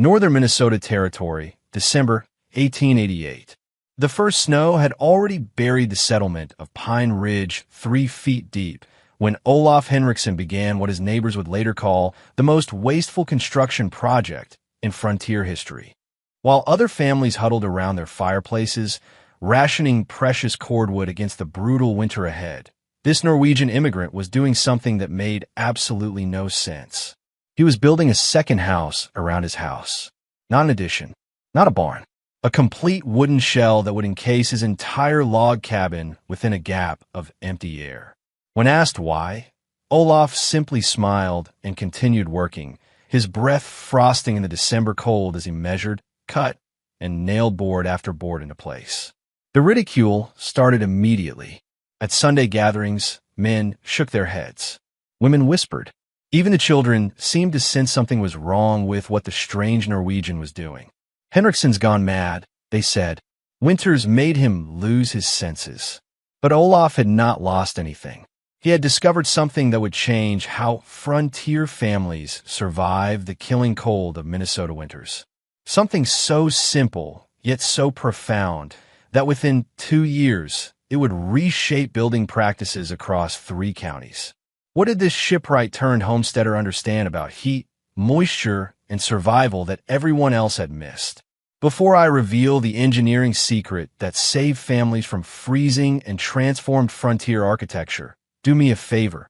Northern Minnesota Territory, December 1888. The first snow had already buried the settlement of Pine Ridge 3 feet deep when Olaf Henriksen began what his neighbors would later call the most wasteful construction project in frontier history. While other families huddled around their fireplaces, rationing precious cordwood against the brutal winter ahead, this Norwegian immigrant was doing something that made absolutely no sense. He was building a second house around his house. Not an addition, not a barn. A complete wooden shell that would encase his entire log cabin within a gap of empty air. When asked why, Olaf simply smiled and continued working, his breath frosting in the December cold as he measured, cut, and nailed board after board into place. The ridicule started immediately. At Sunday gatherings, men shook their heads. Women whispered. Even the children seemed to sense something was wrong with what the strange Norwegian was doing. Henriksen's gone mad, they said. Winters made him lose his senses. But Olaf had not lost anything. He had discovered something that would change how frontier families survive the killing cold of Minnesota winters. Something so simple, yet so profound, that within 2 years, it would reshape building practices across 3 counties. What did this shipwright-turned-homesteader understand about heat, moisture, and survival that everyone else had missed? Before I reveal the engineering secret that saved families from freezing and transformed frontier architecture, do me a favor.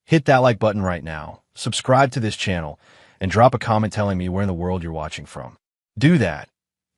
Hit that like button right now, subscribe to this channel, and drop a comment telling me where in the world you're watching from. Do that,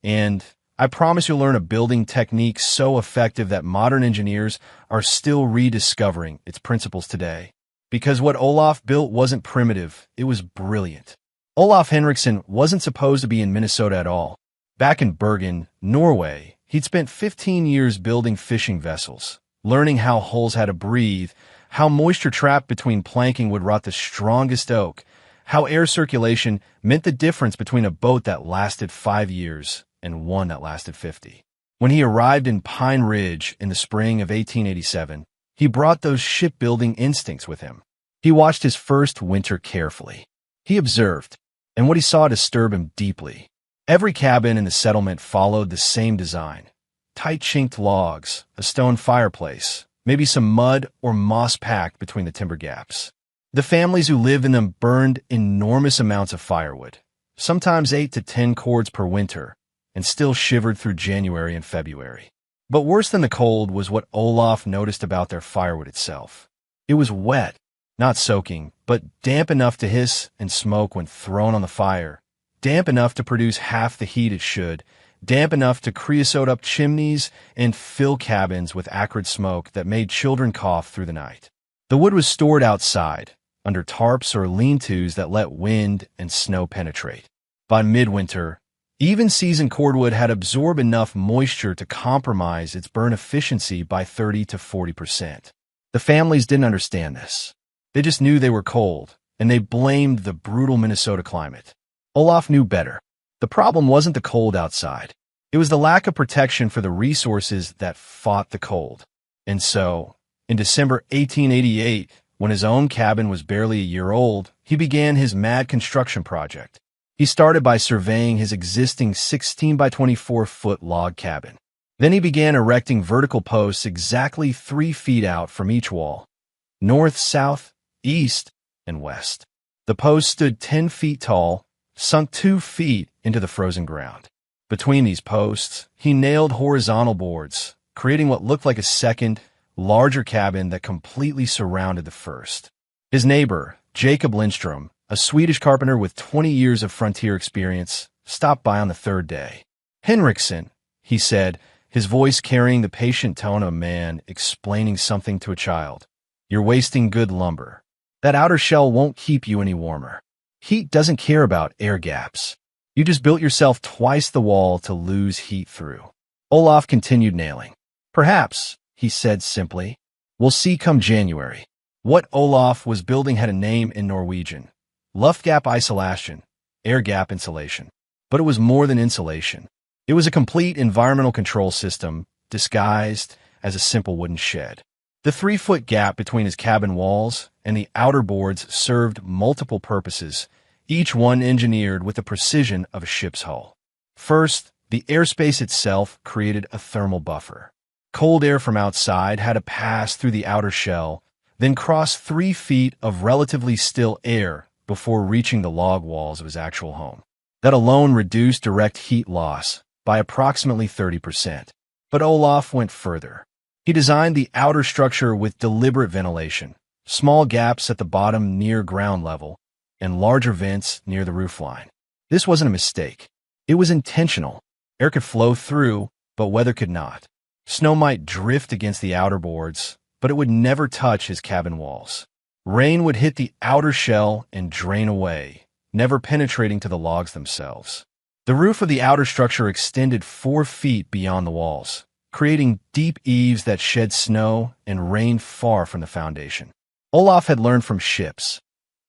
and I promise you'll learn a building technique so effective that modern engineers are still rediscovering its principles today. Because what Olaf built wasn't primitive, it was brilliant. Olaf Henriksen wasn't supposed to be in Minnesota at all. Back in Bergen, Norway, he'd spent 15 years building fishing vessels, learning how hulls had to breathe, how moisture trapped between planking would rot the strongest oak, how air circulation meant the difference between a boat that lasted 5 years and one that lasted 50. When he arrived in Pine Ridge in the spring of 1887, he brought those shipbuilding instincts with him. He watched his first winter carefully. He observed, and what he saw disturbed him deeply. Every cabin in the settlement followed the same design. Tight chinked logs, a stone fireplace, maybe some mud or moss packed between the timber gaps. The families who lived in them burned enormous amounts of firewood, sometimes 8 to 10 cords per winter, and still shivered through January and February. But worse than the cold was what Olaf noticed about their firewood itself. It was wet, not soaking, but damp enough to hiss and smoke when thrown on the fire, damp enough to produce half the heat it should, damp enough to creosote up chimneys and fill cabins with acrid smoke that made children cough through the night. The wood was stored outside, under tarps or lean-tos that let wind and snow penetrate. By midwinter, even seasoned cordwood had absorbed enough moisture to compromise its burn efficiency by 30 to 40%. The families didn't understand this. They just knew they were cold, and they blamed the brutal Minnesota climate. Olaf knew better. The problem wasn't the cold outside. It was the lack of protection for the resources that fought the cold. And so, in December 1888, when his own cabin was barely a year old, he began his mad construction project. He started by surveying his existing 16 by 24-foot log cabin. Then he began erecting vertical posts exactly 3 feet out from each wall, north, south, east, and west. The posts stood 10 feet tall, sunk 2 feet into the frozen ground. Between these posts, he nailed horizontal boards, creating what looked like a second, larger cabin that completely surrounded the first. His neighbor, Jacob Lindstrom, a Swedish carpenter with 20 years of frontier experience, stopped by on the 3rd day. "Henriksen," he said, his voice carrying the patient tone of a man explaining something to a child. "You're wasting good lumber. That outer shell won't keep you any warmer. Heat doesn't care about air gaps. You just built yourself twice the wall to lose heat through." Olaf continued nailing. "Perhaps," he said simply. "We'll see come January." What Olaf was building had a name in Norwegian. Luftgap isolation, air gap insulation. But it was more than insulation. It was a complete environmental control system, disguised as a simple wooden shed. The 3-foot gap between his cabin walls and the outer boards served multiple purposes, each one engineered with the precision of a ship's hull. First, the airspace itself created a thermal buffer. Cold air from outside had to pass through the outer shell, then cross 3 feet of relatively still air before reaching the log walls of his actual home. That alone reduced direct heat loss by approximately 30%. But Olaf went further. He designed the outer structure with deliberate ventilation, small gaps at the bottom near ground level, and larger vents near the roofline. This wasn't a mistake. It was intentional. Air could flow through, but weather could not. Snow might drift against the outer boards, but it would never touch his cabin walls. Rain would hit the outer shell and drain away, never penetrating to the logs themselves. The roof of the outer structure extended 4 feet beyond the walls, creating deep eaves that shed snow and rain far from the foundation. Olaf had learned from ships.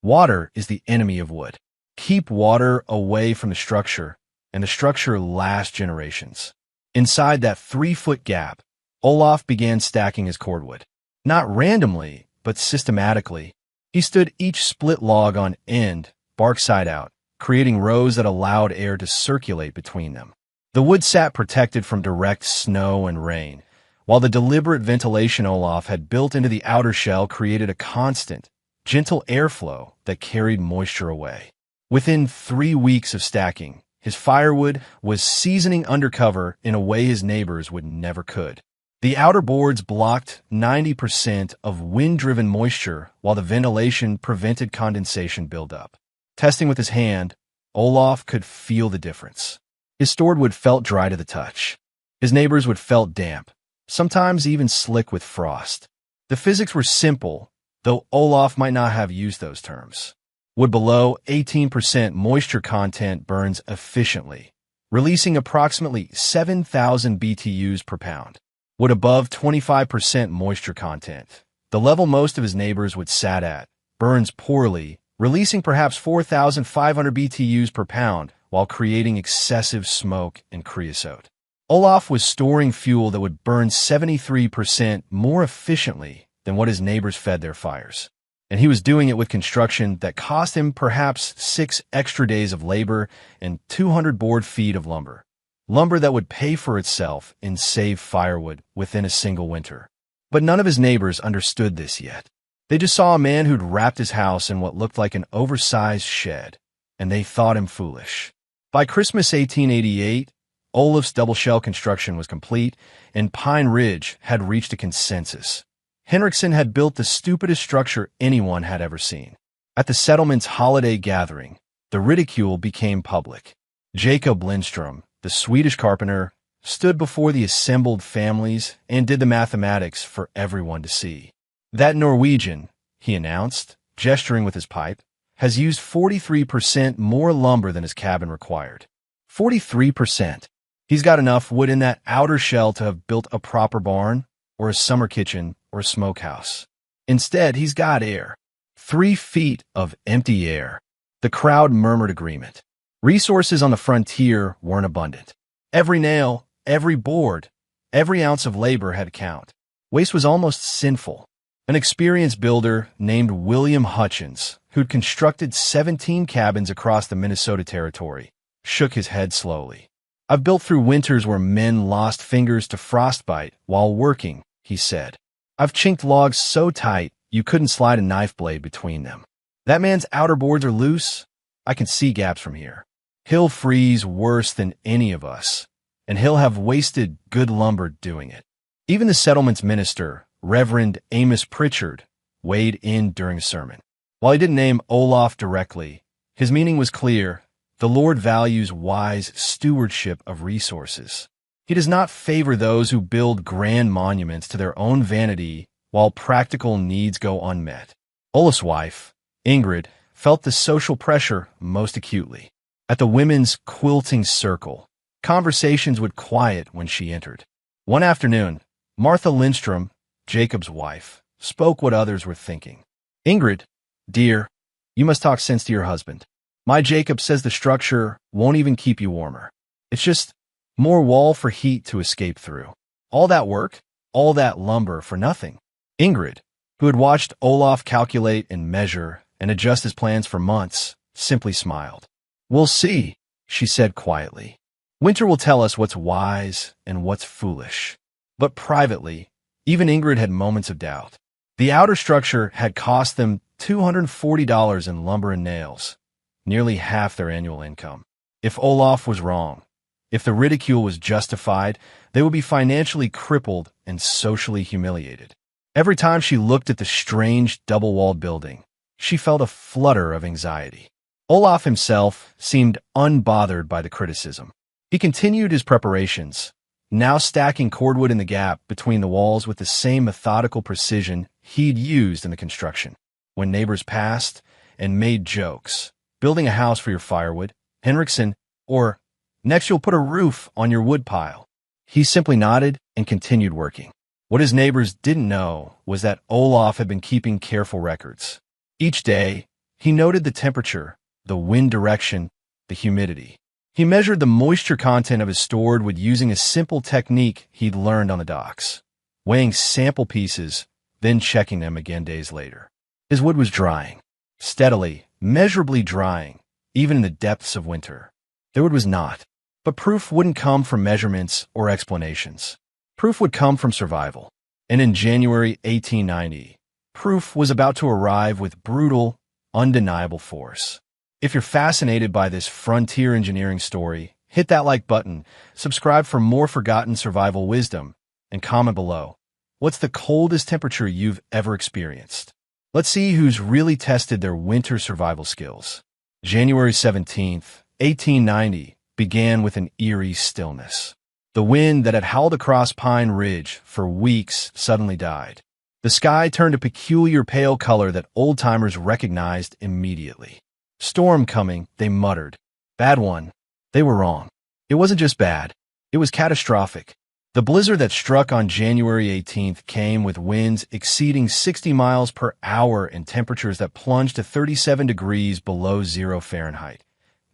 Water is the enemy of wood. Keep water away from the structure, and the structure lasts generations. Inside that 3-foot gap, Olaf began stacking his cordwood. Not randomly, but systematically. He stood each split log on end, bark side out, creating rows that allowed air to circulate between them. The wood sat protected from direct snow and rain, while the deliberate ventilation Olaf had built into the outer shell created a constant, gentle airflow that carried moisture away. Within 3 weeks of stacking, his firewood was seasoning undercover in a way his neighbors would never could. The outer boards blocked 90% of wind-driven moisture while the ventilation prevented condensation buildup. Testing with his hand, Olaf could feel the difference. His stored wood felt dry to the touch. His neighbors would felt damp, sometimes even slick with frost. The physics were simple, though Olaf might not have used those terms. Wood below 18% moisture content burns efficiently, releasing approximately 7,000 BTUs per pound. Wood above 25% moisture content, the level most of his neighbors would sat at, burns poorly, releasing perhaps 4,500 BTUs per pound while creating excessive smoke and creosote. Olaf was storing fuel that would burn 73% more efficiently than what his neighbors fed their fires. And he was doing it with construction that cost him perhaps 6 extra days of labor and 200 board feet of lumber. Lumber that would pay for itself and save firewood within a single winter. But none of his neighbors understood this yet. They just saw a man who'd wrapped his house in what looked like an oversized shed, and they thought him foolish. By Christmas 1888, Olaf's double-shell construction was complete, and Pine Ridge had reached a consensus. Henriksen had built the stupidest structure anyone had ever seen. At the settlement's holiday gathering, the ridicule became public. Jacob Lindström, the Swedish carpenter, stood before the assembled families and did the mathematics for everyone to see. That Norwegian, he announced, gesturing with his pipe, has used 43% more lumber than his cabin required. 43%. He's got enough wood in that outer shell to have built a proper barn, or a summer kitchen, or a smokehouse. Instead, he's got air. 3 feet of empty air. The crowd murmured agreement. Resources on the frontier weren't abundant. Every nail, every board, every ounce of labor had to count. Waste was almost sinful. An experienced builder named William Hutchins, who'd constructed 17 cabins across the Minnesota territory, shook his head slowly. "I've built through winters where men lost fingers to frostbite while working," he said. "I've chinked logs so tight you couldn't slide a knife blade between them. That man's outer boards are loose. I can see gaps from here. He'll freeze worse than any of us, and he'll have wasted good lumber doing it." Even the settlement's minister, Reverend Amos Pritchard, weighed in during a sermon. While he didn't name Olaf directly, his meaning was clear. The Lord values wise stewardship of resources. He does not favor those who build grand monuments to their own vanity while practical needs go unmet. Olaf's wife, Ingrid, felt the social pressure most acutely. At the women's quilting circle, conversations would quiet when she entered. One afternoon, Martha Lindström, Jacob's wife, spoke what others were thinking. "Ingrid, dear, you must talk sense to your husband. My Jacob says the structure won't even keep you warmer. It's just more wall for heat to escape through. All that work, all that lumber for nothing." Ingrid, who had watched Olaf calculate and measure and adjust his plans for months, simply smiled. "We'll see," she said quietly. "Winter will tell us what's wise and what's foolish." But privately, even Ingrid had moments of doubt. The outer structure had cost them $240 in lumber and nails, nearly half their annual income. If Olaf was wrong, if the ridicule was justified, they would be financially crippled and socially humiliated. Every time she looked at the strange double-walled building, she felt a flutter of anxiety. Olaf himself seemed unbothered by the criticism. He continued his preparations, now stacking cordwood in the gap between the walls with the same methodical precision he'd used in the construction. When neighbors passed and made jokes, "Building a house for your firewood, Henriksen," or "Next you'll put a roof on your wood pile," he simply nodded and continued working. What his neighbors didn't know was that Olaf had been keeping careful records. Each day, he noted the temperature, the wind direction, the humidity. He measured the moisture content of his stored wood using a simple technique he'd learned on the docks, weighing sample pieces, then checking them again days later. His wood was drying, steadily, measurably drying, even in the depths of winter. Their wood was not. But proof wouldn't come from measurements or explanations. Proof would come from survival. And in January 1890, proof was about to arrive with brutal, undeniable force. If you're fascinated by this frontier engineering story, hit that like button, subscribe for more forgotten survival wisdom, and comment below. What's the coldest temperature you've ever experienced? Let's see who's really tested their winter survival skills. January 17th, 1890, began with an eerie stillness. The wind that had howled across Pine Ridge for weeks suddenly died. The sky turned a peculiar pale color that old-timers recognized immediately. "Storm coming," they muttered. "Bad one." They were wrong. It wasn't just bad. It was catastrophic. The blizzard that struck on January 18th came with winds exceeding 60 miles per hour and temperatures that plunged to 37 degrees below zero Fahrenheit,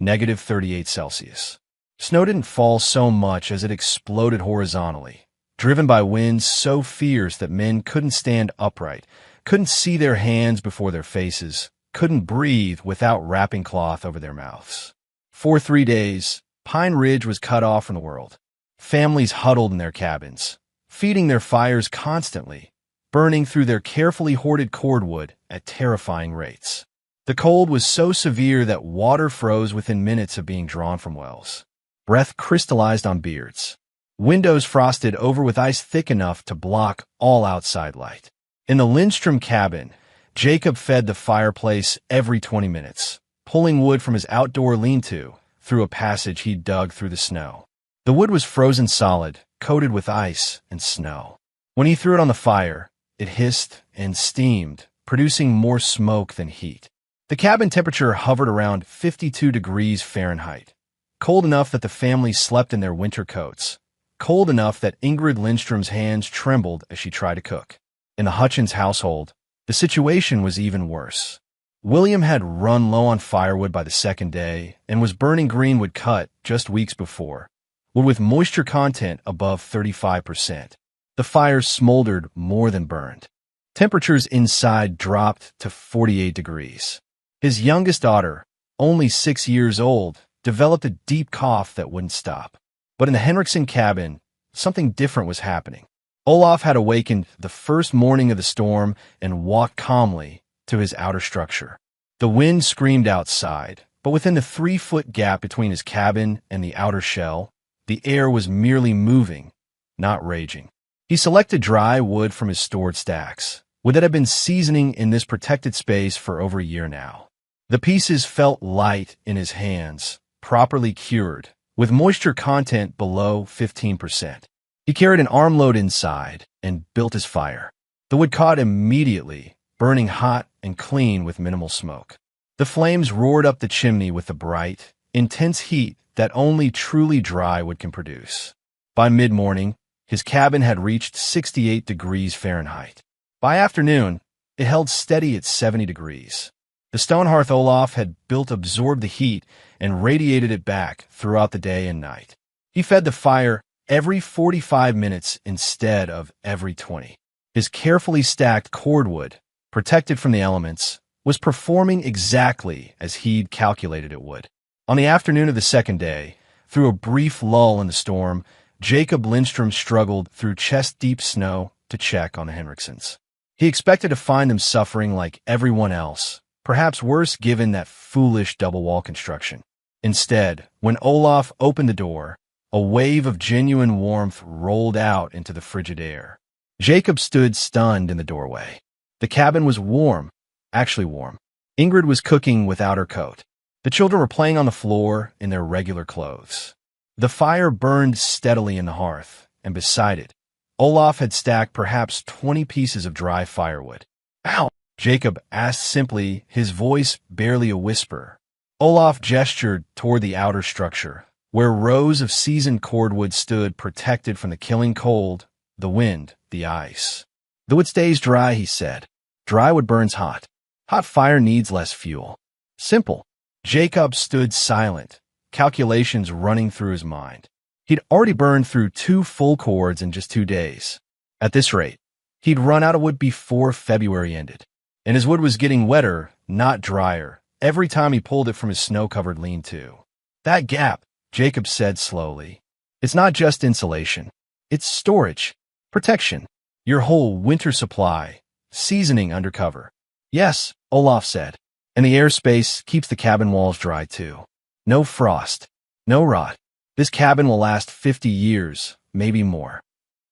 negative 38 Celsius. Snow didn't fall so much as it exploded horizontally, driven by winds so fierce that men couldn't stand upright, couldn't see their hands before their faces, couldn't breathe without wrapping cloth over their mouths. For 3 days, Pine Ridge was cut off from the world. Families huddled in their cabins, feeding their fires constantly, burning through their carefully hoarded cordwood at terrifying rates. The cold was so severe that water froze within minutes of being drawn from wells. Breath crystallized on beards. Windows frosted over with ice thick enough to block all outside light. In the Lindstrom cabin, Jacob fed the fireplace every 20 minutes, pulling wood from his outdoor lean-to through a passage he dug through the snow. The wood was frozen solid, coated with ice and snow. When he threw it on the fire, it hissed and steamed, producing more smoke than heat. The cabin temperature hovered around 52 degrees Fahrenheit, cold enough that the family slept in their winter coats, cold enough that Ingrid Lindstrom's hands trembled as she tried to cook. In the Hutchins household, the situation was even worse. William had run low on firewood by the second day and was burning greenwood cut just weeks before, wood with moisture content above 35%. The fire smoldered more than burned. Temperatures inside dropped to 48 degrees. His youngest daughter, only 6 years old, developed a deep cough that wouldn't stop. But in the Henriksen cabin, something different was happening. Olaf had awakened the first morning of the storm and walked calmly to his outer structure. The wind screamed outside, but within the 3-foot gap between his cabin and the outer shell, the air was merely moving, not raging. He selected dry wood from his stored stacks, wood that had been seasoning in this protected space for over a year now. The pieces felt light in his hands, properly cured, with moisture content below 15%. He carried an armload inside and built his fire. The wood caught immediately, burning hot and clean with minimal smoke. The flames roared up the chimney with the bright, intense heat that only truly dry wood can produce. By mid-morning, his cabin had reached 68 degrees Fahrenheit. By afternoon, it held steady at 70 degrees. The stone hearth Olaf had built absorbed the heat and radiated it back throughout the day and night. He fed the fire every 45 minutes instead of every 20. His carefully stacked cordwood, protected from the elements, was performing exactly as he'd calculated it would. On the afternoon of the second day, through a brief lull in the storm, Jacob Lindstrom struggled through chest-deep snow to check on the Henriksons. He expected to find them suffering like everyone else, perhaps worse given that foolish double-wall construction. Instead, when Olaf opened the door, a wave of genuine warmth rolled out into the frigid air. Jacob stood stunned in the doorway. The cabin was warm, actually warm. Ingrid was cooking without her coat. The children were playing on the floor in their regular clothes. The fire burned steadily in the hearth, and beside it, Olaf had stacked perhaps 20 pieces of dry firewood. "Ow!" Jacob asked simply, his voice barely a whisper. Olaf gestured toward the outer structure, where rows of seasoned cordwood stood protected from the killing cold, the wind, the ice. "The wood stays dry," he said. "Dry wood burns hot. Hot fire needs less fuel. Simple." Jacob stood silent, calculations running through his mind. He'd already burned through 2 full cords in just 2 days. At this rate, he'd run out of wood before February ended. And his wood was getting wetter, not drier, every time he pulled it from his snow-covered lean-to. "That gap," Jacob said slowly. "It's not just insulation. It's storage, protection, your whole winter supply, seasoning under cover." "Yes," Olaf said. "And the airspace keeps the cabin walls dry too. No frost, no rot. This cabin will last 50 years, maybe more."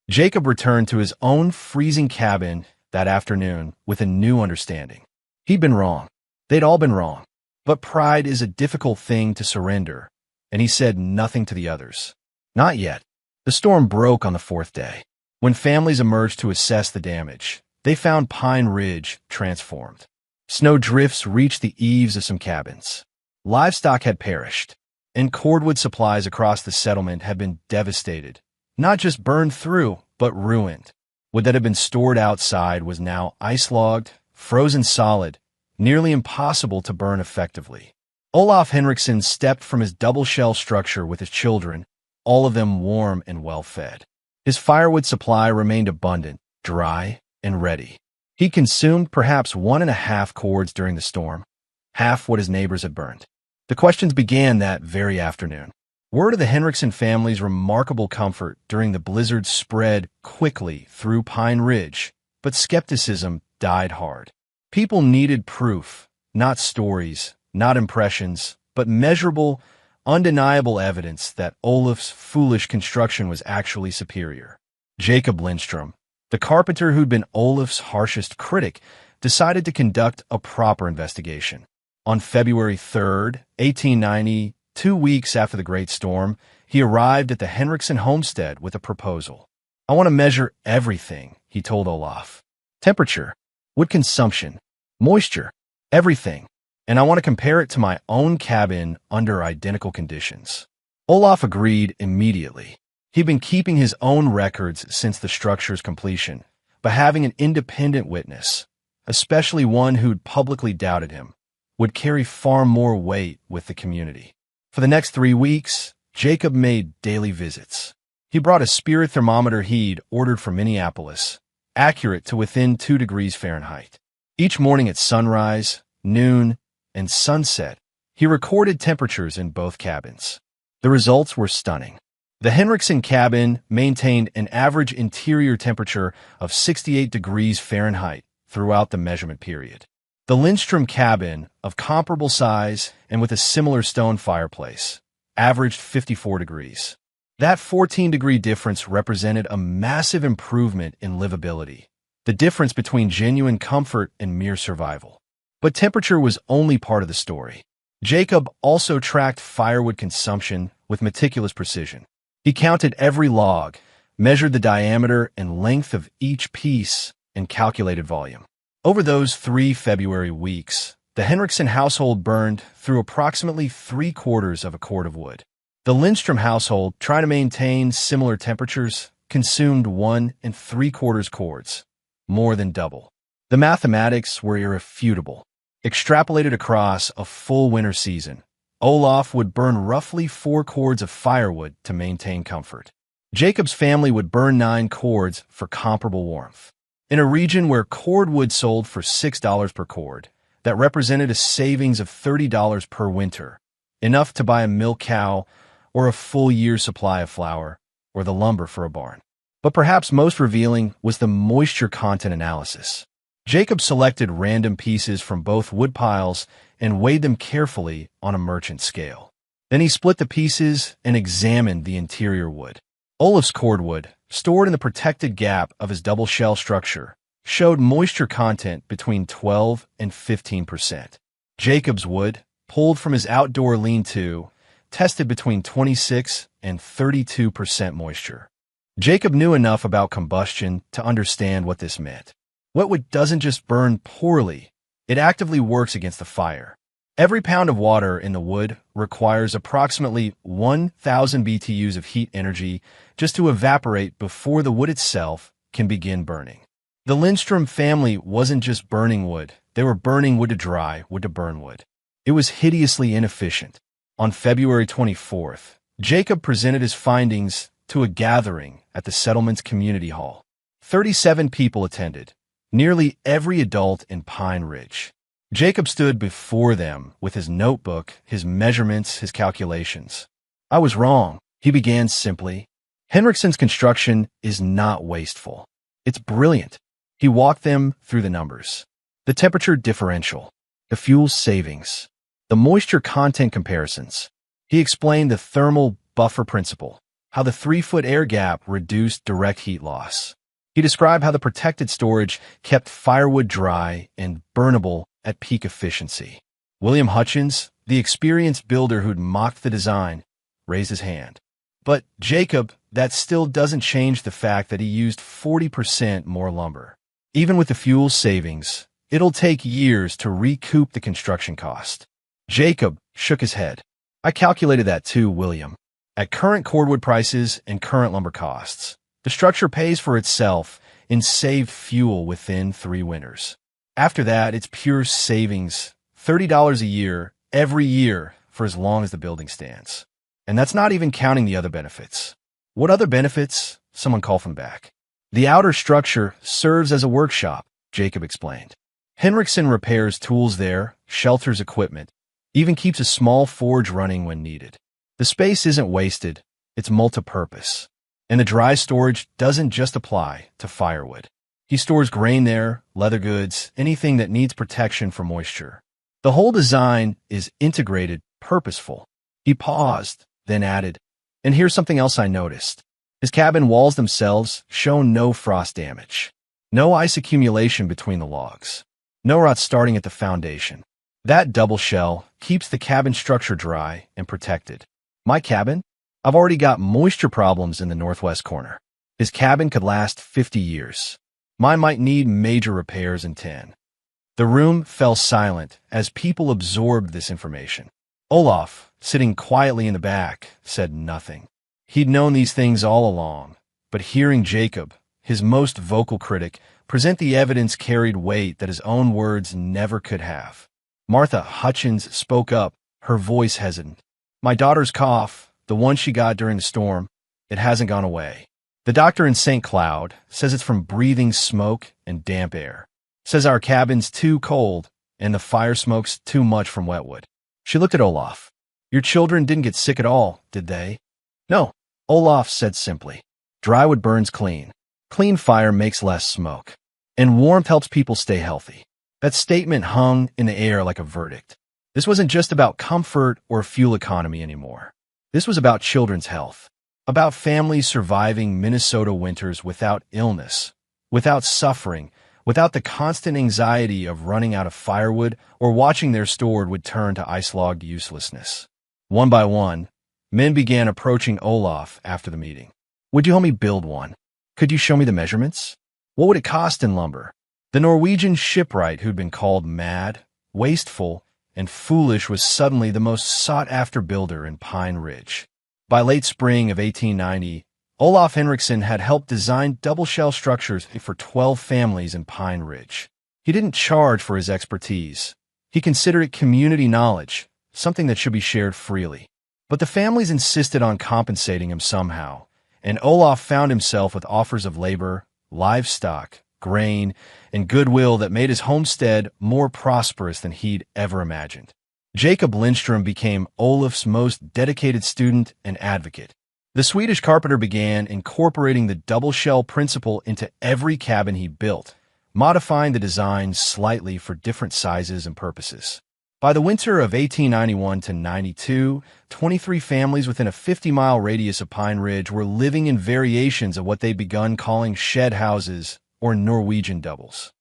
Jacob returned to his own freezing cabin that afternoon with a new understanding. He'd been wrong. They'd all been wrong. But pride is a difficult thing to surrender, and he said nothing to the others. Not yet. The storm broke on the 4th day. When families emerged to assess the damage, they found Pine Ridge transformed. Snow drifts reached the eaves of some cabins. Livestock had perished, and cordwood supplies across the settlement had been devastated. Not just burned through, but ruined. Wood that had been stored outside was now ice-logged, frozen solid, nearly impossible to burn effectively. Olaf Henriksen stepped from his double-shell structure with his children, all of them warm and well-fed. His firewood supply remained abundant, dry, and ready. He consumed perhaps 1.5 cords during the storm, half what his neighbors had burned. The questions began that very afternoon. Word of the Henriksen family's remarkable comfort during the blizzard spread quickly through Pine Ridge, but skepticism died hard. People needed proof, not stories, not impressions, but measurable, undeniable evidence that Olaf's foolish construction was actually superior. Jacob Lindstrom, the carpenter who'd been Olaf's harshest critic, decided to conduct a proper investigation. On February 3rd, 1890, 2 weeks after the Great Storm, he arrived at the Henriksen homestead with a proposal. "I want to measure everything," he told Olaf. "Temperature, wood consumption, moisture, everything. And I want to compare it to my own cabin under identical conditions." Olaf agreed immediately. He'd been keeping his own records since the structure's completion, but having an independent witness, especially one who'd publicly doubted him, would carry far more weight with the community. For the next 3 weeks, Jacob made daily visits. He brought a spirit thermometer he'd ordered from Minneapolis, accurate to within 2 degrees Fahrenheit. Each morning at sunrise, noon, and sunset, he recorded temperatures in both cabins. The results were stunning. The Henriksen cabin maintained an average interior temperature of 68 degrees Fahrenheit throughout the measurement period. The Lindstrom cabin, of comparable size and with a similar stone fireplace, averaged 54 degrees. That 14-degree difference represented a massive improvement in livability, the difference between genuine comfort and mere survival. But temperature was only part of the story. Jacob also tracked firewood consumption with meticulous precision. He counted every log, measured the diameter and length of each piece, and calculated volume. Over those 3 February weeks, the Henriksen household burned through approximately 3/4 of a cord of wood. The Lindstrom household, trying to maintain similar temperatures, consumed 1 3/4 cords, more than double. The mathematics were irrefutable. Extrapolated across a full winter season, Olaf would burn roughly 4 cords of firewood to maintain comfort. Jacob's family would burn 9 cords for comparable warmth. In a region where cordwood sold for $6 per cord, that represented a savings of $30 per winter, enough to buy a milk cow or a full year's supply of flour or the lumber for a barn. But perhaps most revealing was the moisture content analysis. Jacob selected random pieces from both wood piles and weighed them carefully on a merchant scale. Then he split the pieces and examined the interior wood. Olaf's cordwood, stored in the protected gap of his double shell structure, showed moisture content between 12 and 15%. Jacob's wood, pulled from his outdoor lean-to, tested between 26 and 32% moisture. Jacob knew enough about combustion to understand what this meant. Wetwood doesn't just burn poorly, it actively works against the fire. Every pound of water in the wood requires approximately 1,000 BTUs of heat energy just to evaporate before the wood itself can begin burning. The Lindstrom family wasn't just burning wood, they were burning wood to dry, wood to burn wood. It was hideously inefficient. On February 24th, Jacob presented his findings to a gathering at the settlement's community hall. 37 people attended, nearly every adult in Pine Ridge. Jacob stood before them with his notebook, his measurements, his calculations. "I was wrong," he began simply. "Henrikson's construction is not wasteful. It's brilliant." He walked them through the numbers. The temperature differential, the fuel savings, the moisture content comparisons. He explained the thermal buffer principle, how the 3-foot air gap reduced direct heat loss. He described how the protected storage kept firewood dry and burnable at peak efficiency. William Hutchins, the experienced builder who'd mocked the design, raised his hand. "But, Jacob, that still doesn't change the fact that he used 40% more lumber. Even with the fuel savings, it'll take years to recoup the construction cost." Jacob shook his head. "I calculated that too, William. At current cordwood prices and current lumber costs, the structure pays for itself in saved fuel within 3 winters. After that, it's pure savings, $30 a year, every year, for as long as the building stands. And that's not even counting the other benefits." "What other benefits?" Someone called from back. "The outer structure serves as a workshop," Jacob explained. "Henrikson repairs tools there, shelters equipment, even keeps a small forge running when needed. The space isn't wasted, it's multi-purpose. And the dry storage doesn't just apply to firewood. He stores grain there, leather goods, anything that needs protection from moisture. The whole design is integrated, purposeful." He paused, then added, "And here's something else I noticed. His cabin walls themselves show no frost damage. No ice accumulation between the logs. No rot starting at the foundation. That double shell keeps the cabin structure dry and protected. My cabin? I've already got moisture problems in the northwest corner. His cabin could last 50 years. Mine might need major repairs in 10. The room fell silent as people absorbed this information. Olaf, sitting quietly in the back, said nothing. He'd known these things all along, but hearing Jacob, his most vocal critic, present the evidence carried weight that his own words never could have. Martha Hutchins spoke up, her voice hesitant. "My daughter's cough, the one she got during the storm, it hasn't gone away. The doctor in St. Cloud says it's from breathing smoke and damp air. Says our cabin's too cold and the fire smoke's too much from wetwood." She looked at Olaf. "Your children didn't get sick at all, did they?" "No," Olaf said simply. "Drywood burns clean. Clean fire makes less smoke. And warmth helps people stay healthy." That statement hung in the air like a verdict. This wasn't just about comfort or fuel economy anymore. This was about children's health, about families surviving Minnesota winters without illness, without suffering, without the constant anxiety of running out of firewood or watching their stored wood turn to ice-logged uselessness. One by one, men began approaching Olaf after the meeting. "Would you help me build one? Could you show me the measurements? What would it cost in lumber?" The Norwegian shipwright who'd been called mad, wasteful, and foolish was suddenly the most sought-after builder in Pine Ridge. By late spring of 1890, Olaf Henrikson had helped design double-shell structures for 12 families in Pine Ridge. He didn't charge for his expertise. He considered it community knowledge, something that should be shared freely. But the families insisted on compensating him somehow, and Olaf found himself with offers of labor, livestock, grain, and goodwill that made his homestead more prosperous than he'd ever imagined. Jacob Lindström became Olof's most dedicated student and advocate. The Swedish carpenter began incorporating the double shell principle into every cabin he built, modifying the design slightly for different sizes and purposes. By the winter of 1891 to 92, 23 families within a 50-mile radius of Pine Ridge were living in variations of what they'd begun calling shed houses or Norwegian doubles.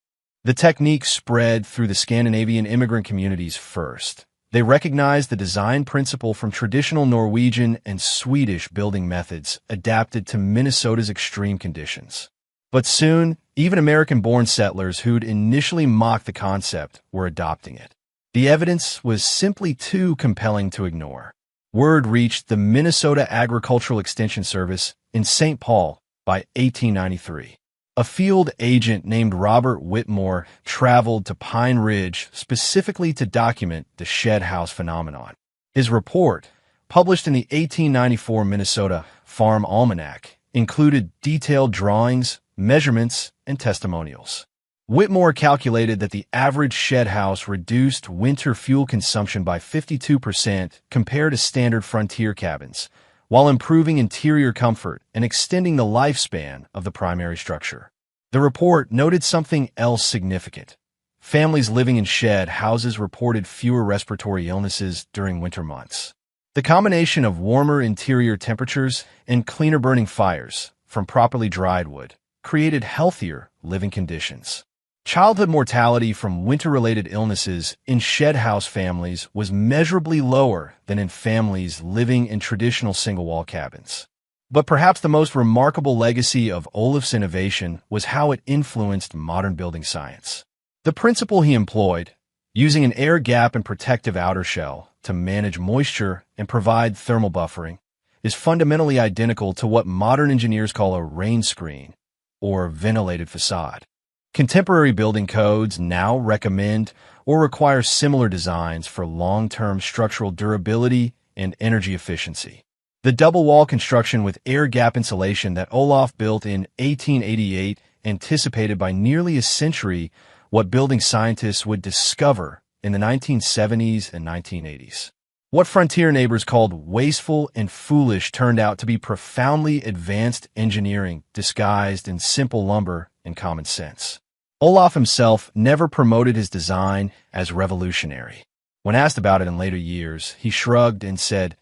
The technique spread through the Scandinavian immigrant communities first. They recognized the design principle from traditional Norwegian and Swedish building methods adapted to Minnesota's extreme conditions. But soon, even American-born settlers who'd initially mocked the concept were adopting it. The evidence was simply too compelling to ignore. Word reached the Minnesota Agricultural Extension Service in St. Paul by 1893. A field agent named Robert Whitmore traveled to Pine Ridge specifically to document the shed house phenomenon. His report, published in the 1894 Minnesota Farm Almanac, included detailed drawings, measurements, and testimonials. Whitmore calculated that the average shed house reduced winter fuel consumption by 52% compared to standard frontier cabins, while improving interior comfort and extending the lifespan of the primary structure. The report noted something else significant. Families living in shed houses reported fewer respiratory illnesses during winter months. The combination of warmer interior temperatures and cleaner burning fires from properly dried wood created healthier living conditions. Childhood mortality from winter-related illnesses in shed house families was measurably lower than in families living in traditional single-wall cabins. But perhaps the most remarkable legacy of Olof's innovation was how it influenced modern building science. The principle he employed, using an air gap and protective outer shell to manage moisture and provide thermal buffering, is fundamentally identical to what modern engineers call a rain screen or ventilated facade. Contemporary building codes now recommend or require similar designs for long-term structural durability and energy efficiency. The double-wall construction with air gap insulation that Olof built in 1888 anticipated by nearly a century what building scientists would discover in the 1970s and 1980s. What frontier neighbors called wasteful and foolish turned out to be profoundly advanced engineering disguised in simple lumber and common sense. Olof himself never promoted his design as revolutionary. When asked about it in later years, he shrugged and said,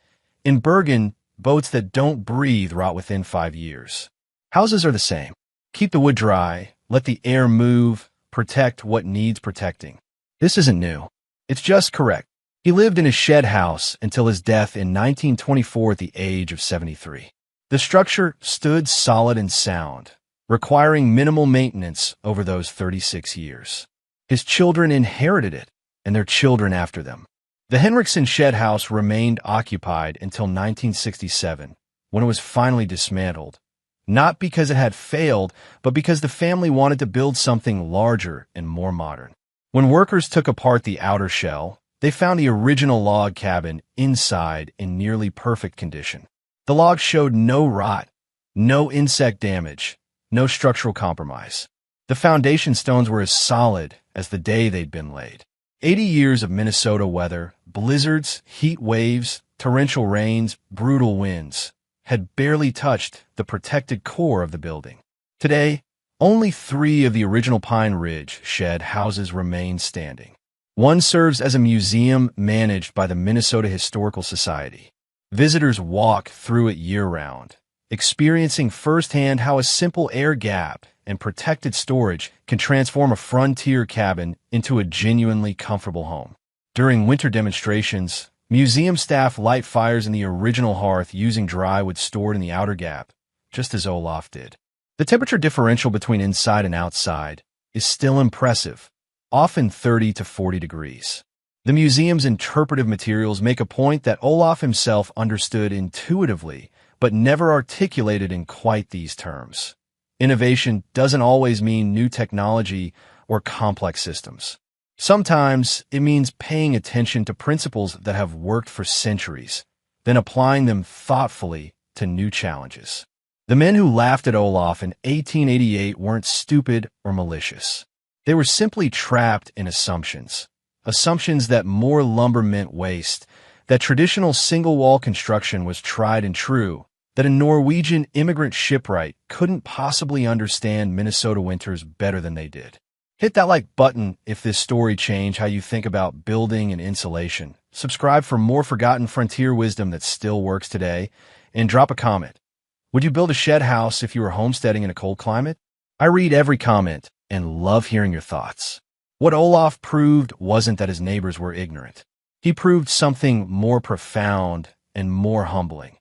"In Bergen, boats that don't breathe rot within 5 years. Houses are the same. Keep the wood dry, let the air move, protect what needs protecting. This isn't new. It's just correct." He lived in his shed house until his death in 1924 at the age of 73. The structure stood solid and sound, requiring minimal maintenance over those 36 years. His children inherited it, and their children after them. The Henriksen shed house remained occupied until 1967, when it was finally dismantled, not because it had failed, but because the family wanted to build something larger and more modern. When workers took apart the outer shell, they found the original log cabin inside in nearly perfect condition. The logs showed no rot, no insect damage, no structural compromise. The foundation stones were as solid as the day they'd been laid. 80 years of Minnesota weather, blizzards, heat waves, torrential rains, brutal winds, had barely touched the protected core of the building. Today, only 3 of the original Pine Ridge shed houses remain standing. One serves as a museum managed by the Minnesota Historical Society. Visitors walk through it year-round, experiencing firsthand how a simple air gap and protected storage can transform a frontier cabin into a genuinely comfortable home. During winter demonstrations, museum staff light fires in the original hearth using dry wood stored in the outer gap, just as Olof did. The temperature differential between inside and outside is still impressive, often 30 to 40 degrees. The museum's interpretive materials make a point that Olof himself understood intuitively, but never articulated in quite these terms. Innovation doesn't always mean new technology or complex systems. Sometimes it means paying attention to principles that have worked for centuries, then applying them thoughtfully to new challenges. The men who laughed at Olaf in 1888 weren't stupid or malicious. They were simply trapped in assumptions. Assumptions that more lumber meant waste, that traditional single-wall construction was tried and true, that a Norwegian immigrant shipwright couldn't possibly understand Minnesota winters better than they did. Hit that like button if this story changed how you think about building and insulation. Subscribe for more forgotten frontier wisdom that still works today, and drop a comment. Would you build a shed house if you were homesteading in a cold climate? I read every comment and love hearing your thoughts. What Olaf proved wasn't that his neighbors were ignorant. He proved something more profound and more humbling.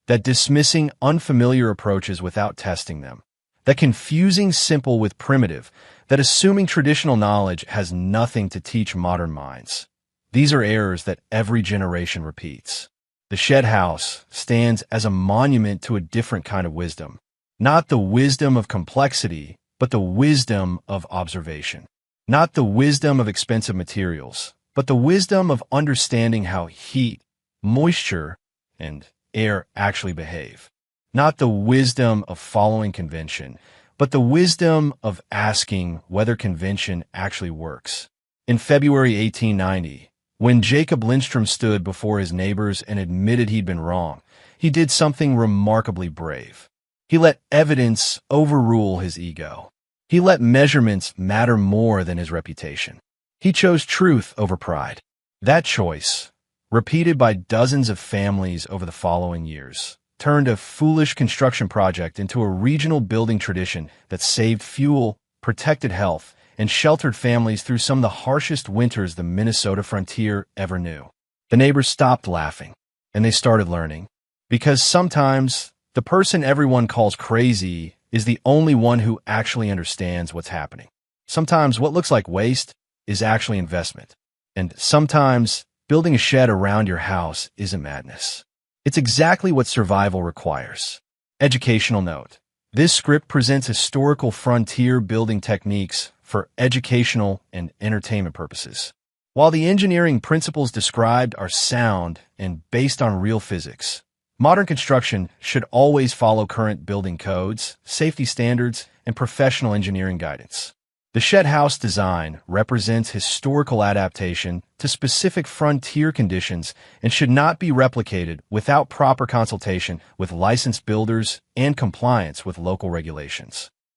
That dismissing unfamiliar approaches without testing them, that confusing simple with primitive, that assuming traditional knowledge has nothing to teach modern minds. These are errors that every generation repeats. The shed house stands as a monument to a different kind of wisdom. Not the wisdom of complexity, but the wisdom of observation. Not the wisdom of expensive materials, but the wisdom of understanding how heat, moisture, and air actually behave. Not the wisdom of following convention, but the wisdom of asking whether convention actually works. In February 1890, when Jacob Lindstrom stood before his neighbors and admitted he'd been wrong, he did something remarkably brave. He let evidence overrule his ego. He let measurements matter more than his reputation. He chose truth over pride. That choice, repeated by dozens of families over the following years, turned a foolish construction project into a regional building tradition that saved fuel, protected health, and sheltered families through some of the harshest winters the Minnesota frontier ever knew. The neighbors stopped laughing, and they started learning. Because sometimes the person everyone calls crazy is the only one who actually understands what's happening. Sometimes what looks like waste is actually investment. And sometimes building a shed around your house isn't madness. It's exactly what survival requires. Educational note. This script presents historical frontier building techniques for educational and entertainment purposes. While the engineering principles described are sound and based on real physics, modern construction should always follow current building codes, safety standards, and professional engineering guidance. The shed house design represents historical adaptation to specific frontier conditions and should not be replicated without proper consultation with licensed builders and compliance with local regulations.